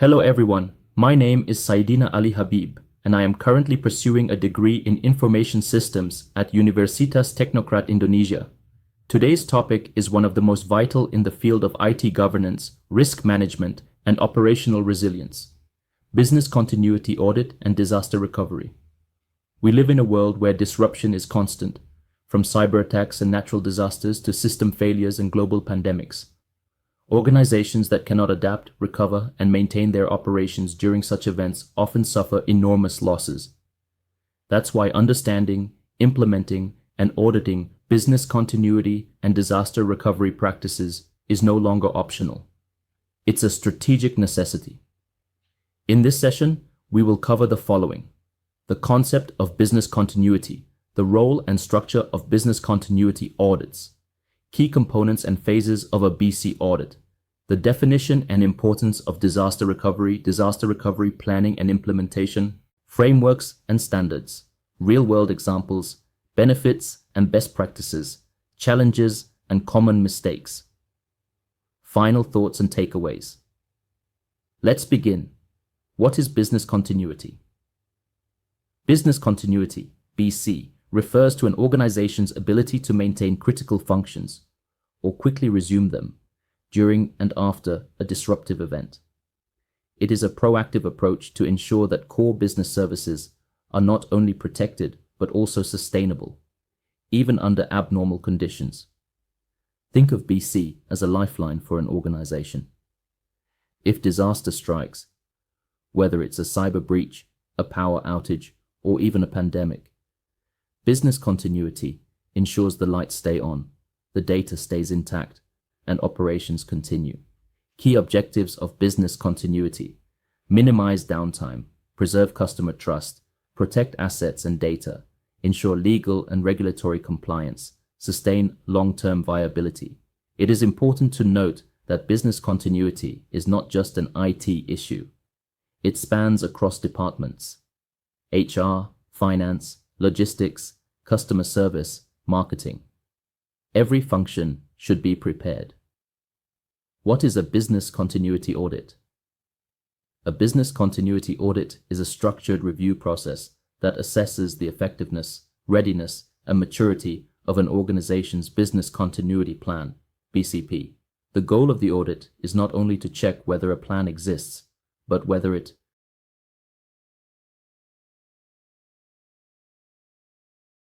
Hello everyone, my name is Saidina Ali Habib and I am currently pursuing a degree in Information Systems at Universitas Teknokrat Indonesia. Today's topic is one of the most vital in the field of IT governance, risk management, and operational resilience: business continuity audit and disaster recovery. We live in a world where disruption is constant, from cyber attacks and natural disasters to system failures and global pandemics. Organizations that cannot adapt, recover, and maintain their operations during such events often suffer enormous losses. That's why understanding, implementing, and auditing business continuity and disaster recovery practices is no longer optional. It's a strategic necessity. In this session, we will cover the following: the concept of business continuity, the role and structure of business continuity audits, key components and phases of a BC audit, the definition and importance of disaster recovery planning and implementation, frameworks and standards, real-world examples, benefits and best practices, challenges and common mistakes. Final thoughts and takeaways. Let's begin. What is business continuity? Business continuity, BC, refers to an organization's ability to maintain critical functions or quickly resume them during and after a disruptive event. It is a proactive approach to ensure that core business services are not only protected but also sustainable, even under abnormal conditions. Think of BC as a lifeline for an organization. If disaster strikes, whether it's a cyber breach, a power outage, or even a pandemic, business continuity ensures the lights stay on, the data stays intact, and operations continue. Key objectives of business continuity: minimize downtime, preserve customer trust, protect assets and data, ensure legal and regulatory compliance, sustain long-term viability. It is important to note that business continuity is not just an IT issue. It spans across departments: HR, finance, logistics, customer service, marketing. Every function should be prepared. What is a business continuity audit? A business continuity audit is a structured review process that assesses the effectiveness, readiness, and maturity of an organization's business continuity plan, BCP. The goal of the audit is not only to check whether a plan exists, but whether it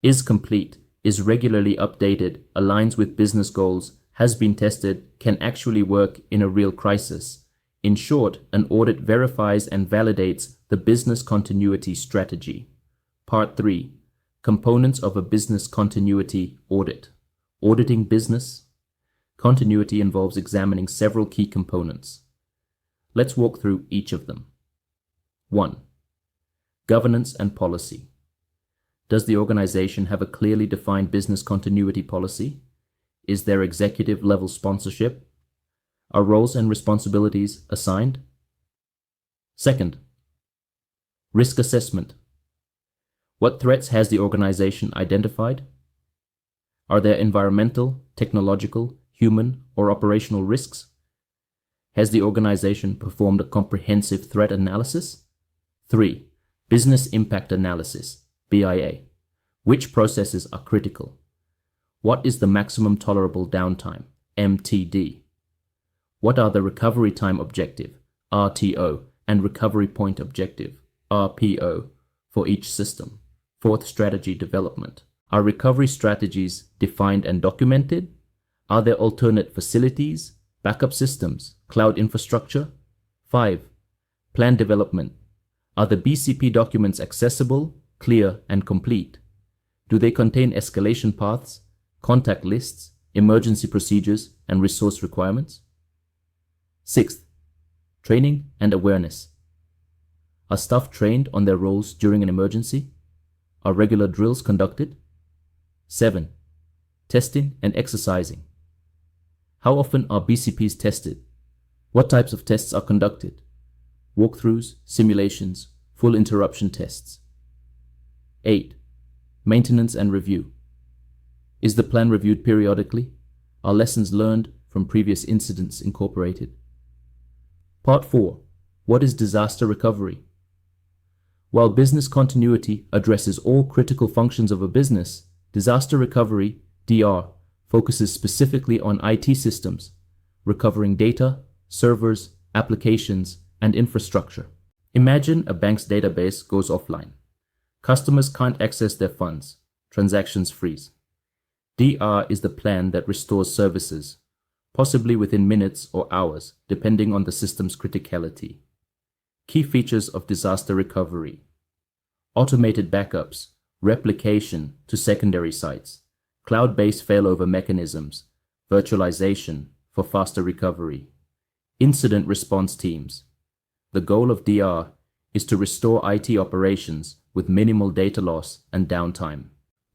is complete, is regularly updated, aligns with business goals, has been tested, can actually work in a real crisis. In short, an audit verifies and validates the business continuity strategy. Part 3. Components of a business continuity audit. Auditing business continuity involves examining several key components. Let's walk through each of them. 1. Governance and policy. Does the organization have a clearly defined business continuity policy? Is there executive level sponsorship? Are roles and responsibilities assigned? 2. Risk assessment. What threats has the organization identified? Are there environmental, technological, human, or operational risks? Has the organization performed a comprehensive threat analysis? 3. Business impact analysis, BIA. Which processes are critical? What is the maximum tolerable downtime, MTD? What are the recovery time objective, RTO, and recovery point objective, RPO, for each system? 4th, strategy development. Are recovery strategies defined and documented? Are there alternate facilities, backup systems, cloud infrastructure? 5. Plan development. Are the BCP documents accessible, clear, and complete? Do they contain escalation paths, contact lists, emergency procedures, and resource requirements? 6th, training and awareness. Are staff trained on their roles during an emergency? Are regular drills conducted? 7. Testing and exercising. How often are BCPs tested? What types of tests are conducted? Walkthroughs, simulations, full interruption tests. 8. Maintenance and review. Is the plan reviewed periodically? Are lessons learned from previous incidents incorporated? Part 4. What is disaster recovery? While business continuity addresses all critical functions of a business, disaster recovery, DR, focuses specifically on IT systems, recovering data, servers, applications, and infrastructure. Imagine a bank's database goes offline. Customers can't access their funds. Transactions freeze. DR is the plan that restores services, possibly within minutes or hours, depending on the system's criticality. Key features of disaster recovery: automated backups, replication to secondary sites, cloud-based failover mechanisms, virtualization for faster recovery, incident response teams. The goal of DR is to restore IT operations with minimal data loss and downtime.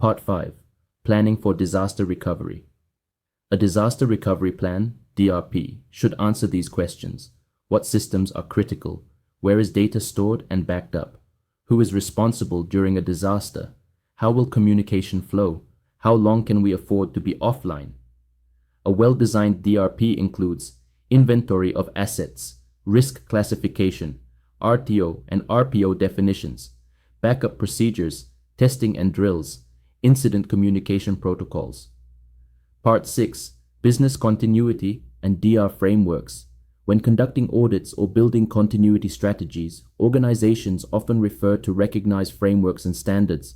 Part 5. Planning for disaster recovery. A disaster recovery plan, DRP, should answer these questions. What systems are critical? Where is data stored and backed up? Who is responsible during a disaster? How will communication flow? How long can we afford to be offline? A well-designed DRP includes inventory of assets, risk classification, RTO and RPO definitions, backup procedures, testing and drills, incident communication protocols. Part 6. Business continuity and DR frameworks. When conducting audits or building continuity strategies, organizations often refer to recognized frameworks and standards.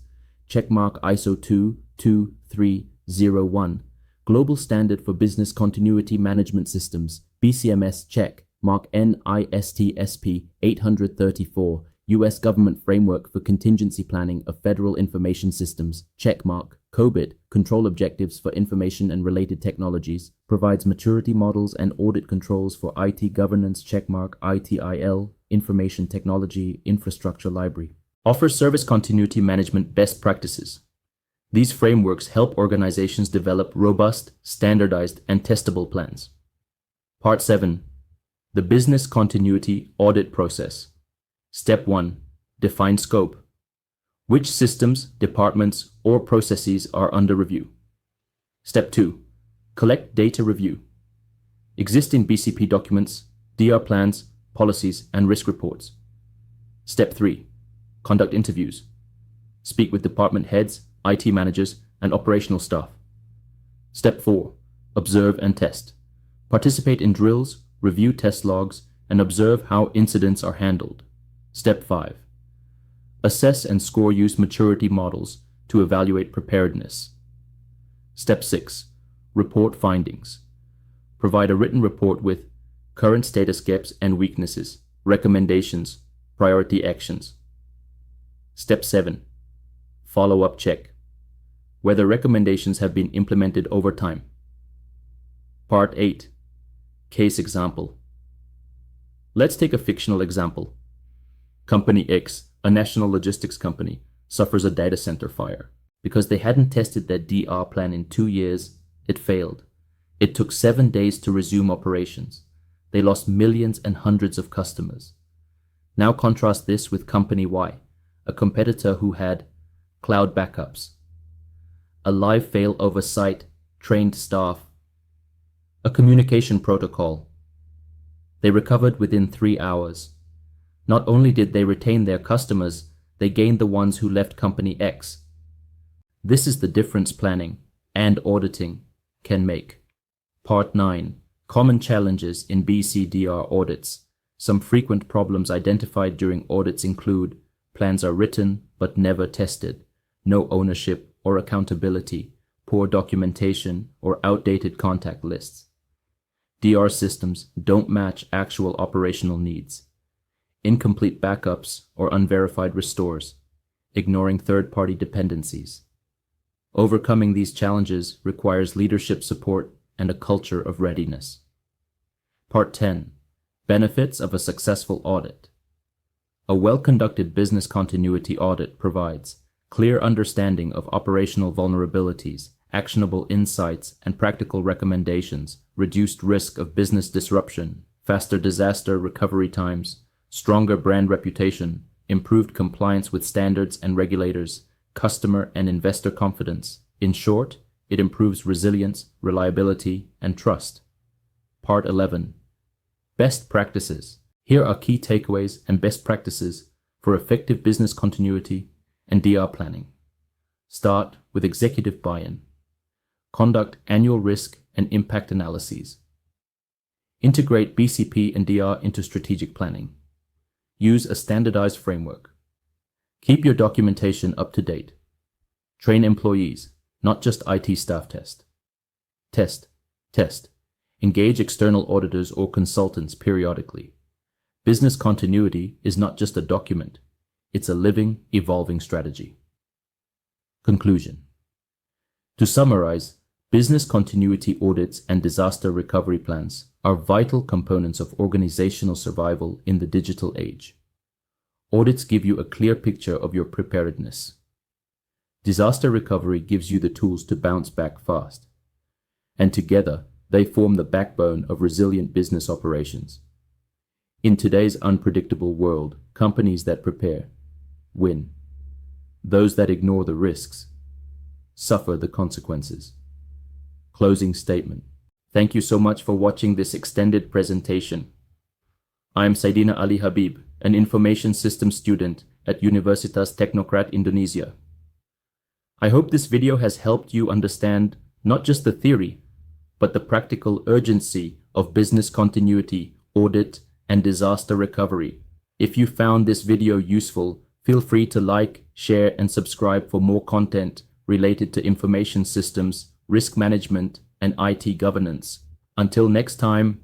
Checkmark ISO 22301, Global Standard for Business Continuity Management Systems, BCMS check, mark NIST-SP 834, U.S. Government Framework for Contingency Planning of Federal Information Systems, checkmark, COBIT, Control Objectives for Information and Related Technologies, provides maturity models and audit controls for IT governance, checkmark, ITIL, Information Technology Infrastructure Library. Offers service continuity management best practices. These frameworks help organizations develop robust, standardized, and testable plans. Part 7. The Business Continuity Audit Process. Step 1. Define scope. Which systems, departments, or processes are under review? Step 2. Collect data review. Existing BCP documents, DR plans, policies, and risk reports. Step 3. Conduct interviews. Speak with department heads, IT managers, and operational staff. Step 4. Observe and test. Participate in drills, review test logs, and observe how incidents are handled. Step 5. Assess and score use maturity models to evaluate preparedness. Step 6. Report findings. Provide a written report with current status gaps and weaknesses, recommendations, priority actions. Step 7. Follow-up check. Whether recommendations have been implemented over time. Part 8. Case example. Let's take a fictional example. Company X, a national logistics company, suffers a data center fire. Because they hadn't tested their DR plan in 2 years, it failed. It took 7 days to resume operations. They lost millions and hundreds of customers. Now contrast this with Company Y, a competitor who had cloud backups, a live failover site, trained staff, a communication protocol. They recovered within 3 hours. Not only did they retain their customers, they gained the ones who left Company X. This is the difference planning and auditing can make. Part 9. Common challenges in BCDR audits. Some frequent problems identified during audits include plans are written but never tested, no ownership or accountability, poor documentation, or outdated contact lists. DR systems don't match actual operational needs. Incomplete backups or unverified restores, ignoring third-party dependencies. Overcoming these challenges requires leadership support and a culture of readiness. Part 10. Benefits of a successful audit. A well-conducted business continuity audit provides clear understanding of operational vulnerabilities, actionable insights, and practical recommendations, reduced risk of business disruption, faster disaster recovery times, stronger brand reputation, improved compliance with standards and regulators, customer and investor confidence. In short, it improves resilience, reliability, and trust. Part 11. Best practices. Here are key takeaways and best practices for effective business continuity and DR planning. Start with executive buy-in. Conduct annual risk and impact analyses. Integrate BCP and DR into strategic planning. Use a standardized framework. Keep your documentation up to date. Train employees, not just IT staff test. Test. Engage external auditors or consultants periodically. Business continuity is not just a document, it's a living, evolving strategy. Conclusion. To summarize, business continuity audits and disaster recovery plans are vital components of organizational survival in the digital age. Audits give you a clear picture of your preparedness. Disaster recovery gives you the tools to bounce back fast. And together, they form the backbone of resilient business operations. In today's unpredictable world, companies that prepare win. Those that ignore the risks suffer the consequences. Closing statement. Thank you so much for watching this extended presentation. I am Saidina Ali Habib, an information systems student at Universitas Teknokrat Indonesia. I hope this video has helped you understand not just the theory, but the practical urgency of business continuity, audit, and disaster recovery. If you found this video useful, feel free to like, share, and subscribe for more content related to information systems, risk management, and IT governance. Until next time.